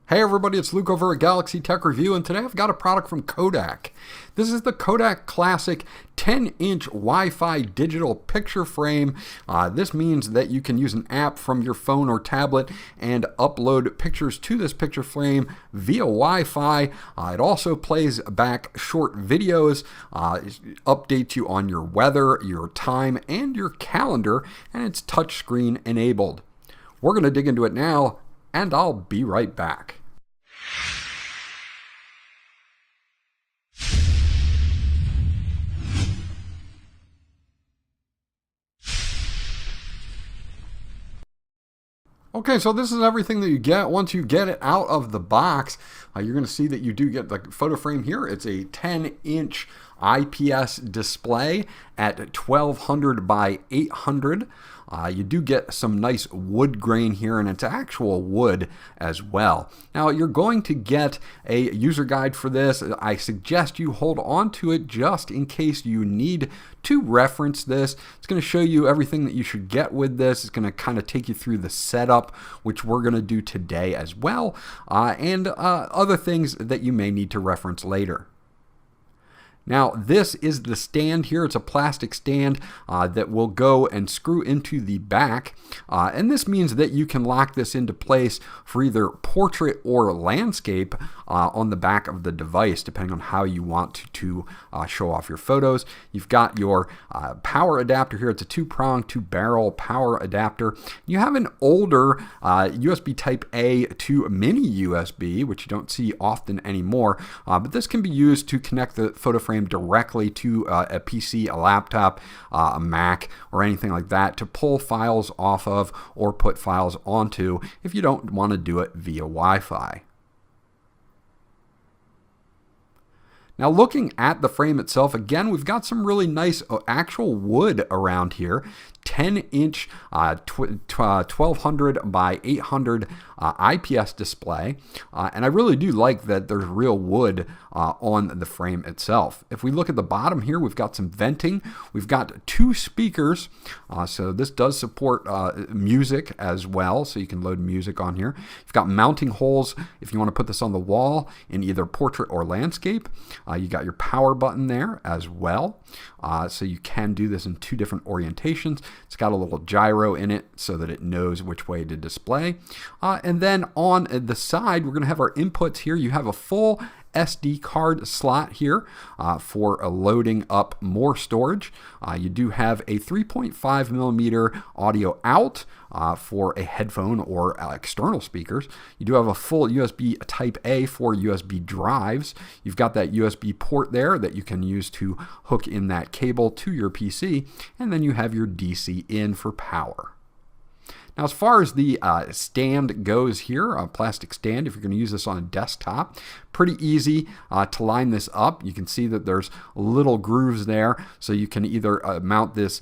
Hey everybody, it's Luke over at Galaxy Tech Review, and today I've got a product from KODAK. This is the KODAK Classic 10-inch Wi-Fi digital picture frame. This means that you can use an app from your phone or tablet and upload pictures to this picture frame via Wi-Fi. It also plays back short videos, updates you on your weather, your time, and your calendar, and it's touchscreen enabled. We're going to dig into it now, and I'll be right back. Okay, so this is everything that you get. Once you get it out of the box, you're going to see that you do get the photo frame here. It's a 10-inch IPS display at 1200 by 800. You do get some nice wood grain here, and it's actual wood as well. Now, you're going to get a user guide for this. I suggest you hold on to it just in case you need to reference this. It's going to show you everything that you should get with this. It's going to kind of take you through the setup, which we're going to do today as well, and other things that you may need to reference later. Now, this is the stand here. It's a plastic stand that will go and screw into the back. And this means that you can lock this into place for either portrait or landscape on the back of the device, depending on how you want to show off your photos. You've got your power adapter here. It's a two-prong, two-barrel power adapter. You have an older USB Type-A to mini USB, which you don't see often anymore. But this can be used to connect the photo frame directly to a PC, a laptop, a Mac, or anything like that to pull files off of or put files onto if you don't want to do it via Wi-Fi. Now, looking at the frame itself, again, we've got some really nice actual wood around here. 10-inch 1200 by 800 IPS display, and I really do like that there's real wood on the frame itself. If we look at the bottom here, we've got some venting. We've got two speakers, so this does support music as well, so you can load music on here. You've got mounting holes if you want to put this on the wall in either portrait or landscape. You got your power button there as well, so you can do this in two different orientations. It's got a little gyro in it so that it knows which way to display. And then on the side, we're going to have our inputs here. You have a full SD card slot here for loading up more storage. You do have a 3.5 millimeter audio out for a headphone or external speakers. You do have a full USB Type-A for USB drives. You've got that USB port there that you can use to hook in that cable to your PC, and then you have your DC in for power. Now, as far as the stand goes here, a plastic stand, if you're going to use this on a desktop, pretty easy to line this up. You can see that there's little grooves there, so you can either mount this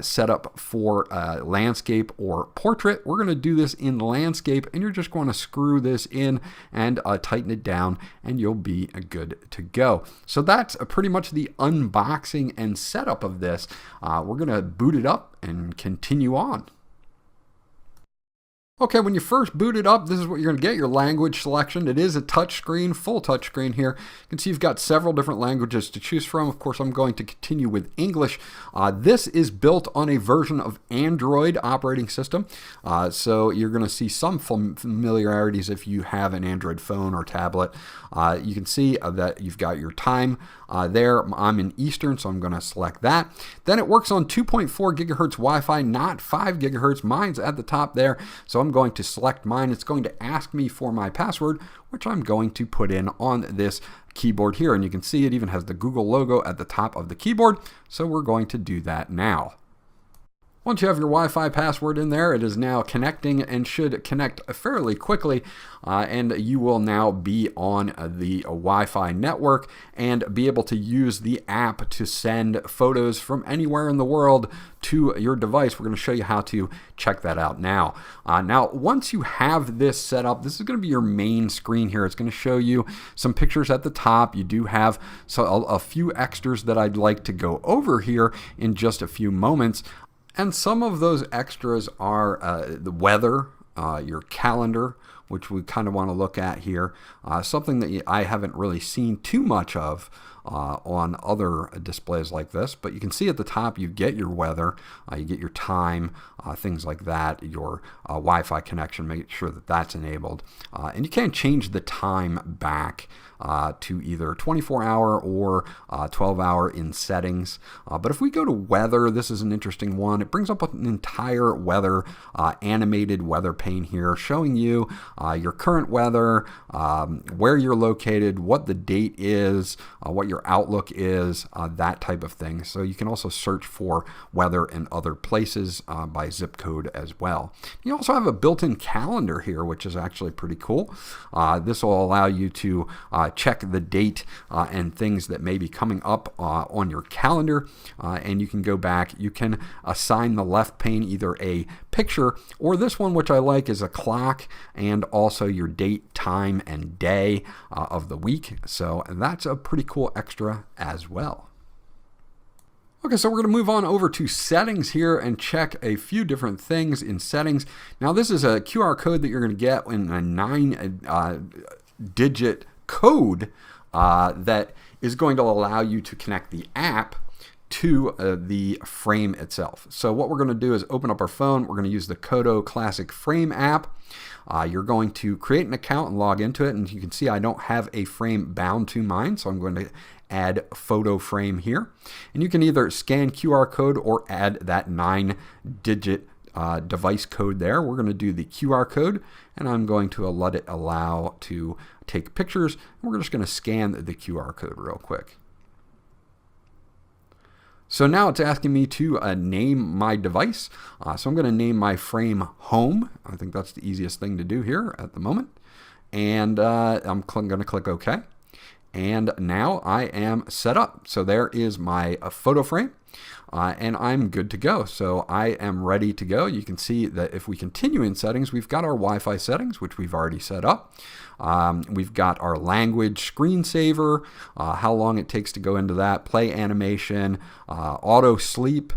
setup for landscape or portrait. We're going to do this in landscape, and you're just going to screw this in and tighten it down, and you'll be good to go. So that's pretty much the unboxing and setup of this. We're going to boot it up and continue on. Okay, when you first boot it up, this is what you're going to get, your language selection. It is a touchscreen, full touchscreen here. You can see you've got several different languages to choose from. Of course, I'm going to continue with English. This is built on a version of Android operating system, so you're going to see some familiarities if you have an Android phone or tablet. You can see that you've got your time there. I'm in Eastern, so I'm going to select that. Then it works on 2.4 gigahertz Wi-Fi, not 5 gigahertz. Mine's at the top there, so I'm going to select mine. It's going to ask me for my password, which I'm going to put in on this keyboard here. And you can see it even has the Google logo at the top of the keyboard, so we're going to do that now. Once you have your Wi-Fi password in there, it is now connecting and should connect fairly quickly, and you will now be on the Wi-Fi network and be able to use the app to send photos from anywhere in the world to your device. We're going to show you how to check that out now. Now, once you have this set up, this is going to be your main screen here. It's going to show you some pictures at the top. You do have a few extras that I'd like to go over here in just a few moments. And some of those extras are the weather, your calendar. which we kind of want to look at here. Something that I haven't really seen too much of on other displays like this, but you can see at the top you get your weather, you get your time, things like that, your Wi-Fi connection, make sure that that's enabled, and you can change the time back to either 24-hour or 12-hour in settings. But if we go to weather, this is an interesting one. It brings up an entire weather, animated weather pane here, showing you your current weather, where you're located, what the date is, what your outlook is, that type of thing. So you can also search for weather in other places by zip code as well. You also have a built-in calendar here, which is actually pretty cool. This will allow you to check the date and things that may be coming up on your calendar, and you can go back. You can assign the left pane either a picture, or this one, which I like, is a clock, and also your date, time, and day of the week. So that's a pretty cool extra as well. Okay, so we're going to move on over to settings here and check a few different things in settings. Now, this is a QR code that you're going to get in a 9-digit code that is going to allow you to connect the app to the frame itself. So what we're going to do is open up our phone. We're going to use the KODAK Classic Frame app. You're going to create an account and log into it, and you can see I don't have a frame bound to mine, so I'm going to add photo frame here. And you can either scan QR code or add that 9-digit device code there. We're going to do the QR code, and I'm going to let it allow to take pictures. And we're just going to scan the QR code real quick. So now it's asking me to name my device. So I'm going to name my frame Home. I think that's the easiest thing to do here at the moment. And I'm going to click OK. And now I am set up. So there is my photo frame. And I'm good to go. So I am ready to go. You can see that if we continue in settings, we've got our Wi-Fi settings, which we've already set up. We've got our language screensaver, how long it takes to go into that, play animation, auto sleep,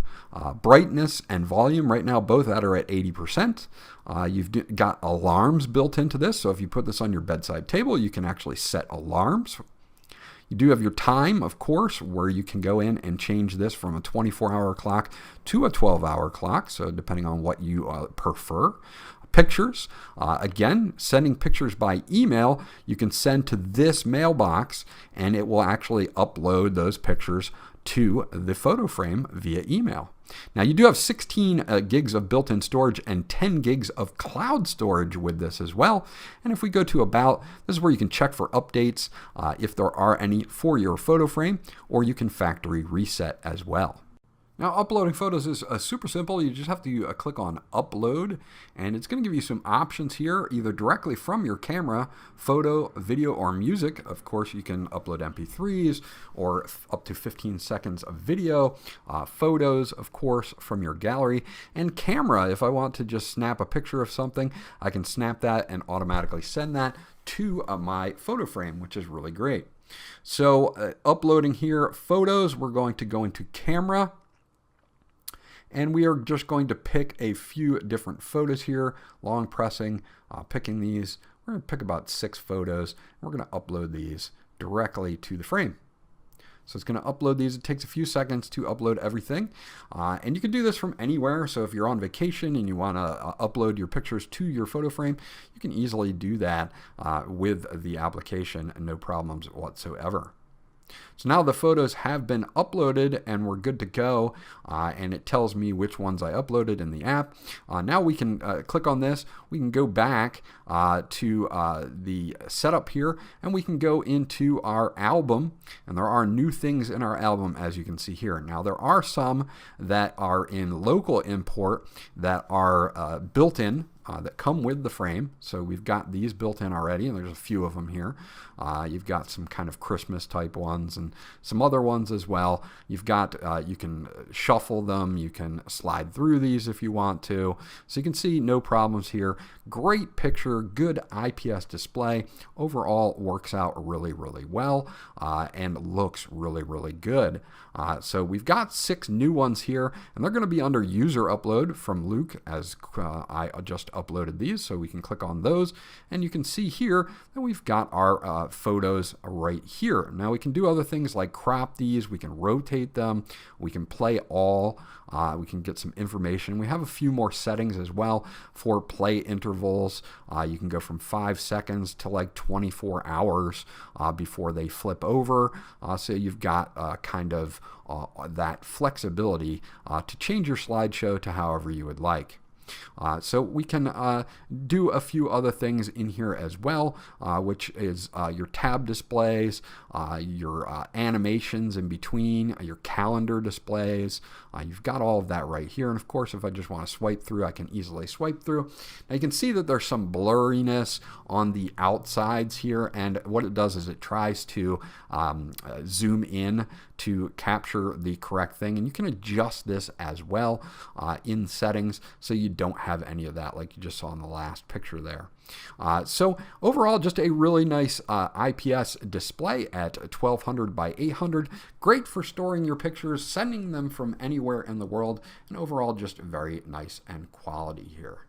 brightness and volume. Right now, both that are at 80%. You've got alarms built into this. So if you put this on your bedside table, you can actually set alarms. You do have your time, of course, where you can go in and change this from a 24-hour clock to a 12-hour clock, so depending on what you prefer. Pictures, again, sending pictures by email, you can send to this mailbox, and it will actually upload those pictures to the photo frame via email. Now, you do have 16 gigs of built-in storage and 10 gigs of cloud storage with this as well. And if we go to About, this is where you can check for updates if there are any for your photo frame, or you can factory reset as well. Now, uploading photos is super simple. You just have to click on Upload, and it's going to give you some options here, either directly from your camera, photo, video, or music. Of course, you can upload MP3s or up to 15 seconds of video, photos, of course, from your gallery, and camera. If I want to just snap a picture of something, I can snap that and automatically send that to my photo frame, which is really great. So uploading here photos, we're going to go into Camera. And we are just going to pick a few different photos here, long pressing, picking these. We're going to pick about 6 photos. And we're going to upload these directly to the frame. So it's going to upload these. It takes a few seconds to upload everything. And you can do this from anywhere. So if you're on vacation and you want to upload your pictures to your photo frame, you can easily do that with the application, no problems whatsoever. So now the photos have been uploaded and we're good to go, and it tells me which ones I uploaded in the app. Now we can click on this, we can go back to the setup here, and we can go into our album, and there are new things in our album as you can see here. Now there are some that are in local import that are built in, that come with the frame. So we've got these built in already, and there's a few of them here. You've got some kind of Christmas type ones and some other ones as well. You've got, you can shuffle them, you can slide through these if you want to. So you can see no problems here. Great picture, good IPS display. Overall works out really, really well and looks really, really good. So we've got 6 new ones here, and they're going to be under user upload from Luke, as I just uploaded these, so we can click on those, and you can see here that we've got our photos right here. Now we can do other things like crop these, we can rotate them, we can play all, we can get some information. We have a few more settings as well for play intervals. You can go from 5 seconds to like 24 hours before they flip over. So you've got kind of that flexibility to change your slideshow to however you would like. So we can do a few other things in here as well, which is your tab displays, your animations in between, your calendar displays. You've got all of that right here. And of course, if I just want to swipe through, I can easily swipe through. Now you can see that there's some blurriness on the outsides here. And what it does is it tries to zoom in to capture the correct thing. And you can adjust this as well in settings so you don't have any of that like you just saw in the last picture there. So overall, just a really nice IPS display at 1200 by 800. Great for storing your pictures, sending them from anywhere in the world, and overall just very nice and quality here.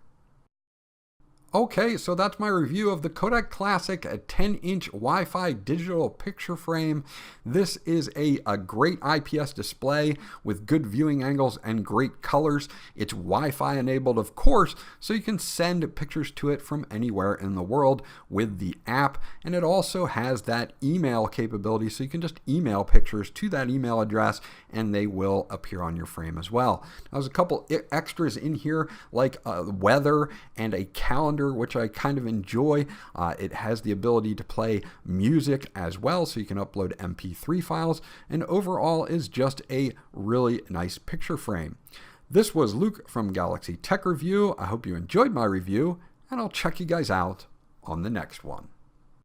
Okay, so that's my review of the Kodak Classic 10-inch Wi-Fi digital picture frame. This is a great IPS display with good viewing angles and great colors. It's Wi-Fi enabled, of course, so you can send pictures to it from anywhere in the world with the app. And it also has that email capability, so you can just email pictures to that email address and they will appear on your frame as well. Now, there's a couple extras in here like weather and a calendar, which I kind of enjoy. It has the ability to play music as well, so you can upload MP3 files, and overall is just a really nice picture frame. This was Luke from Galaxy Tech Review. I hope you enjoyed my review, and I'll check you guys out on the next one.